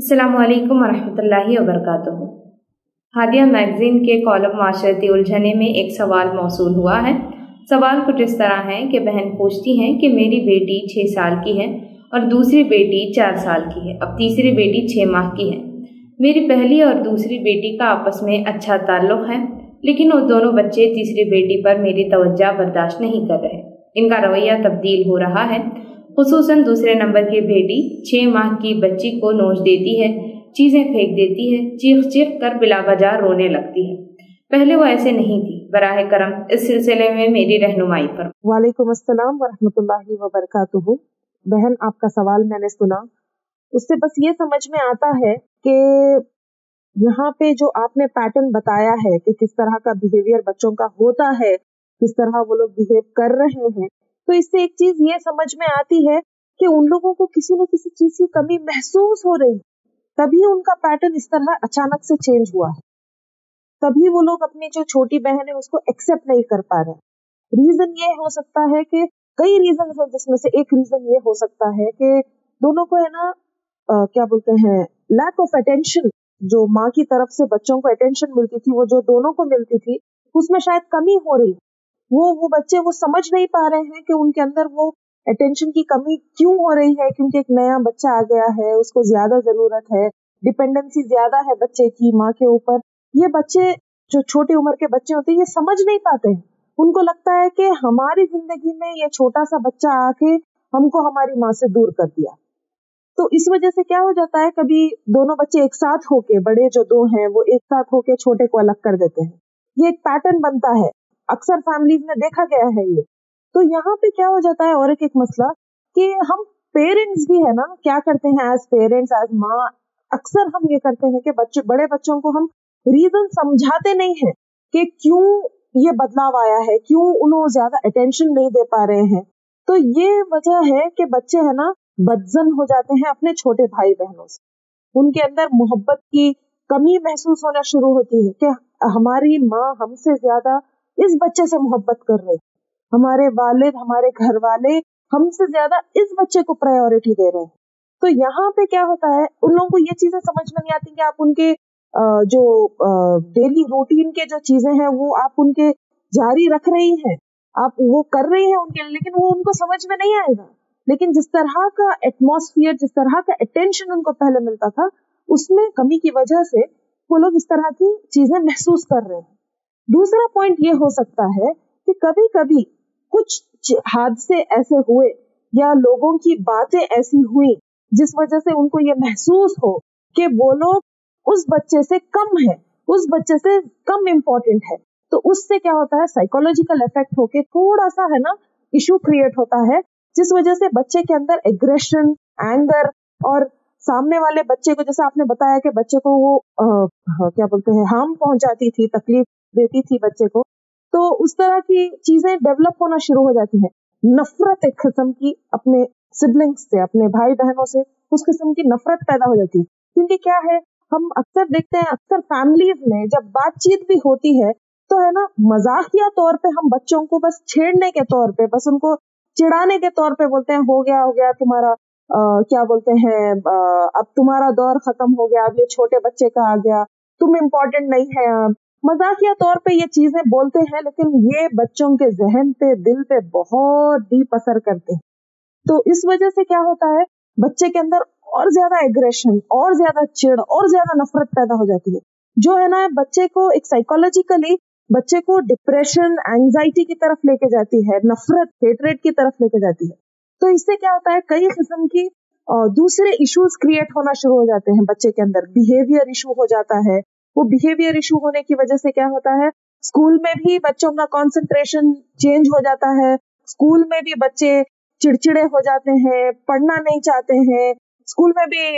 अस्सलामु अलैकुम वरहमतुल्लाहि वबरकातुहू। हादिया मैगज़ीन के कॉलम माशरती उलझने में एक सवाल मौसूल हुआ है। सवाल कुछ इस तरह है कि बहन पूछती हैं कि मेरी बेटी 6 साल की है और दूसरी बेटी 4 साल की है, अब तीसरी बेटी 6 माह की है। मेरी पहली और दूसरी बेटी का आपस में अच्छा ताल्लुक़ है, लेकिन वो दोनों बच्चे तीसरी बेटी पर मेरी तवज्जो बर्दाश्त नहीं कर रहे। इनका रवैया तब्दील हो रहा है। खुसूसन दूसरे नंबर की बेटी 6 माह की बच्ची को नोच देती है, चीज़ें फेंक देती है, चीख चीख कर बिला वजह रोने लगती है। पहले वो ऐसे नहीं थी। बराह करम इस सिलसिले में मेरी रहनुमाई पर। वालेकुम अस्सलाम वरहमतुल्लाहि वबरकातुहू। बहन, आपका सवाल मैंने सुना, उससे बस ये समझ में आता है कि यहाँ पे जो आपने पैटर्न बताया है कि किस तरह का बिहेवियर बच्चों का होता है, किस तरह वो लोग बिहेव कर रहे हैं, तो इससे एक चीज ये समझ में आती है कि उन लोगों को किसी न किसी चीज की कमी महसूस हो रही, तभी उनका पैटर्न इस तरह अचानक से चेंज हुआ है। तभी वो लोग अपनी जो छोटी बहन है उसको एक्सेप्ट नहीं कर पा रहे। रीजन ये हो सकता है कि कई रीजन है, जिसमें से एक रीजन ये हो सकता है कि दोनों को है ना क्या बोलते हैं, लैक ऑफ अटेंशन। जो माँ की तरफ से बच्चों को अटेंशन मिलती थी, वो जो दोनों को मिलती थी, उसमें शायद कमी हो रही। वो बच्चे वो समझ नहीं पा रहे हैं कि उनके अंदर वो अटेंशन की कमी क्यों हो रही है, क्योंकि एक नया बच्चा आ गया है, उसको ज्यादा जरूरत है, डिपेंडेंसी ज्यादा है बच्चे की माँ के ऊपर। ये बच्चे जो छोटी उम्र के बच्चे होते हैं ये समझ नहीं पाते हैं। उनको लगता है कि हमारी जिंदगी में ये छोटा सा बच्चा आके हमको हमारी माँ से दूर कर दिया। तो इस वजह से क्या हो जाता है, कभी दोनों बच्चे एक साथ होके, बड़े जो दो हैं वो एक साथ होके छोटे को अलग कर देते हैं। ये एक पैटर्न बनता है, अक्सर फैमिलीज में देखा गया है ये। तो यहाँ पे क्या हो जाता है, और एक मसला कि हम पेरेंट्स भी है ना, क्या करते हैं एज पेरेंट्स, एज माँ, अक्सर हम ये करते हैं कि बड़े बच्चों को हम रीजन समझाते नहीं है कि क्यों ये बदलाव आया है, क्यों उन्हें ज्यादा अटेंशन नहीं दे पा रहे हैं। तो ये वजह है कि बच्चे है ना बदजन हो जाते हैं अपने छोटे भाई बहनों से। उनके अंदर मोहब्बत की कमी महसूस होना शुरू होती है कि हमारी माँ हमसे ज्यादा इस बच्चे से मोहब्बत कर रही, हमारे वालिद, हमारे घर वाले हमसे ज्यादा इस बच्चे को प्रायोरिटी दे रहे हैं। तो यहाँ पे क्या होता है, उन लोगों को ये चीजें समझ में नहीं आती कि आप उनके जो डेली रूटीन के जो चीजें हैं वो आप उनके जारी रख रही हैं, आप वो कर रही हैं उनके लिए, लेकिन वो उनको समझ में नहीं आएगा। लेकिन जिस तरह का एटमॉस्फेयर, जिस तरह का अटेंशन उनको पहले मिलता था, उसमें कमी की वजह से वो लोग इस तरह की चीजें महसूस कर रहे हैं। दूसरा पॉइंट ये हो सकता है कि कभी कभी कुछ हादसे ऐसे हुए या लोगों की बातें ऐसी हुई जिस वजह से उनको ये महसूस हो कि वो लोग उस बच्चे से कम है, उस बच्चे से कम इम्पोर्टेंट है। तो उससे क्या होता है, साइकोलॉजिकल इफेक्ट होके थोड़ा सा है ना इशू क्रिएट होता है, जिस वजह से बच्चे के अंदर एग्रेशन, एंगर, और सामने वाले बच्चे को, जैसे आपने बताया कि बच्चे को वो क्या बोलते हैं, हार्म पहुंचाती थी, तकलीफ देती थी बच्चे को, तो उस तरह की चीजें डेवलप होना शुरू हो जाती है। नफरत एक किस्म की अपने सिबलिंग्स से, अपने भाई बहनों से उस किस्म की नफरत पैदा हो जाती है। क्योंकि क्या है, हम अक्सर देखते हैं, अक्सर फैमिलीज में जब बातचीत भी होती है तो है ना मजाकिया तौर पे हम बच्चों को बस छेड़ने के तौर पे, बस उनको चिढ़ाने के तौर पे बोलते हैं, हो गया तुम्हारा क्या बोलते हैं, अब तुम्हारा दौर खत्म हो गया, अब ये छोटे बच्चे का आ गया, तुम इम्पोर्टेंट नहीं है। मजाकिया तौर पे ये चीजें बोलते हैं, लेकिन ये बच्चों के जहन पे, दिल पे बहुत डीप असर करते हैं। तो इस वजह से क्या होता है, बच्चे के अंदर और ज्यादा एग्रेशन, और ज्यादा चिढ़, और ज्यादा नफरत पैदा हो जाती है, जो है ना बच्चे को एक साइकोलॉजिकली बच्चे को डिप्रेशन, एंजाइटी की तरफ लेके जाती है, नफरत, हेट्रेड की तरफ लेके जाती है। तो इससे क्या होता है, कई किस्म की दूसरे इश्यूज क्रिएट होना शुरू हो जाते हैं बच्चे के अंदर। बिहेवियर इशू हो जाता है। वो बिहेवियर इशू होने की वजह से क्या होता है, स्कूल में भी बच्चों का कंसंट्रेशन चेंज हो जाता है। स्कूल में भी बच्चे चिड़चिड़े हो जाते हैं, पढ़ना नहीं चाहते हैं, स्कूल में भी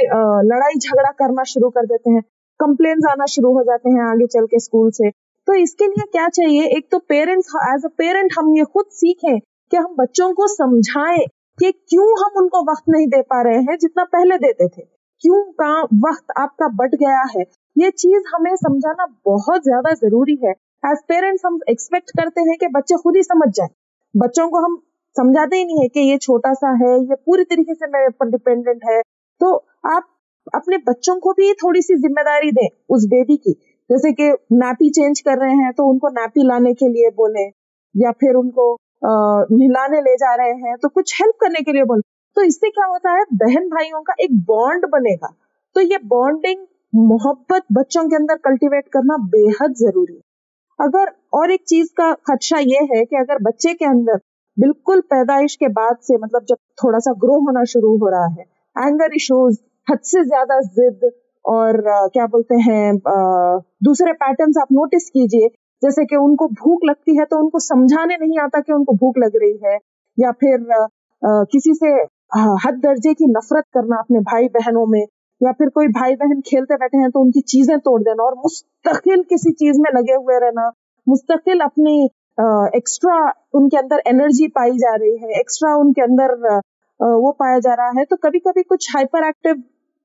लड़ाई झगड़ा करना शुरू कर देते हैं, कंप्लेन्स आना शुरू हो जाते हैं आगे चल के स्कूल से। तो इसके लिए क्या चाहिए, एक तो पेरेंट्स, एज अ पेरेंट हम ये खुद सीखें कि हम बच्चों को समझाएं कि क्यों हम उनको वक्त नहीं दे पा रहे हैं जितना पहले देते थे, क्यों का वक्त आपका बढ़ गया है। ये चीज हमें समझाना बहुत ज्यादा जरूरी है। एज पेरेंट्स हम एक्सपेक्ट करते हैं कि बच्चे खुद ही समझ जाए। बच्चों को हम समझाते ही नहीं है कि ये छोटा सा है, ये पूरी तरीके से मेरे पर डिपेंडेंट है। तो आप अपने बच्चों को भी थोड़ी सी जिम्मेदारी दें उस बेबी की, जैसे कि नैपी चेंज कर रहे हैं तो उनको नैपी लाने के लिए बोले, या फिर उनको नहलाने ले जा रहे हैं तो कुछ हेल्प करने के लिए बोले। तो इससे क्या होता है, बहन भाइयों का एक बॉन्ड बनेगा। तो ये बॉन्डिंग, मोहब्बत बच्चों के अंदर कल्टीवेट करना बेहद जरूरी है। अगर और एक चीज का खदशा ये है कि अगर बच्चे के अंदर बिल्कुल पैदाइश के बाद से, मतलब जब थोड़ा सा ग्रो होना शुरू हो रहा है, एंगर इश्यूज, हद से ज्यादा जिद और क्या बोलते हैं दूसरे पैटर्न्स आप नोटिस कीजिए, जैसे कि उनको भूख लगती है तो उनको समझाने नहीं आता कि उनको भूख लग रही है, या फिर किसी से हद दर्जे की नफरत करना अपने भाई बहनों में, या फिर कोई भाई बहन खेलते बैठे हैं तो उनकी चीजें तोड़ देना और मुस्तकिल किसी चीज में लगे हुए रहना, मुस्तकिल अपनी एक्स्ट्रा उनके अंदर एनर्जी पाई जा रही है, एक्स्ट्रा उनके अंदर वो पाया जा रहा है। तो कभी कभी कुछ हाइपर एक्टिव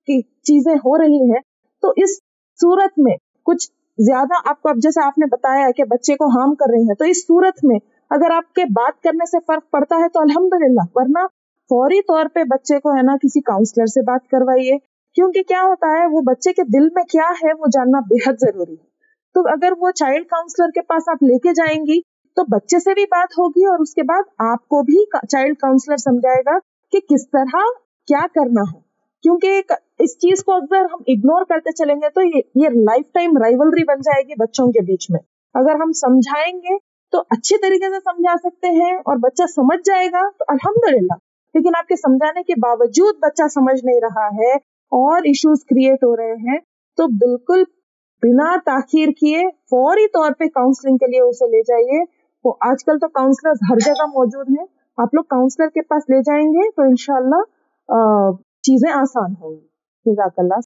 की चीजें हो रही हैं। तो इस सूरत में कुछ ज्यादा आपको, अब जैसे आपने बताया कि बच्चे को हार्म कर रही है, तो इस सूरत में अगर आपके बात करने से फर्क पड़ता है तो अल्हम्दुलिल्लाह, वरना फौरी तौर पे बच्चे को है ना किसी काउंसलर से बात करवाइए, क्योंकि क्या होता है वो बच्चे के दिल में क्या है वो जानना बेहद जरूरी है। तो अगर वो चाइल्ड काउंसलर के पास आप लेके जाएंगी तो बच्चे से भी बात होगी और उसके बाद आपको भी चाइल्ड काउंसलर समझाएगा कि किस तरह क्या करना है। क्योंकि इस चीज को अगर हम इग्नोर करते चलेंगे तो ये लाइफ टाइम राइवलरी बन जाएगी बच्चों के बीच में। अगर हम समझाएंगे तो अच्छे तरीके से समझा सकते हैं और बच्चा समझ जाएगा तो अल्हम्दुलिल्लाह। लेकिन आपके समझाने के बावजूद बच्चा समझ नहीं रहा है और इश्यूज क्रिएट हो रहे हैं, तो बिल्कुल बिना ताखीर किए फौरी तौर पे काउंसलिंग के लिए उसे ले जाइए। तो आजकल तो काउंसलर्स हर जगह मौजूद हैं, आप लोग काउंसलर के पास ले जाएंगे तो इंशाल्लाह चीजें आसान होंगी। जज़ाकल्लाह।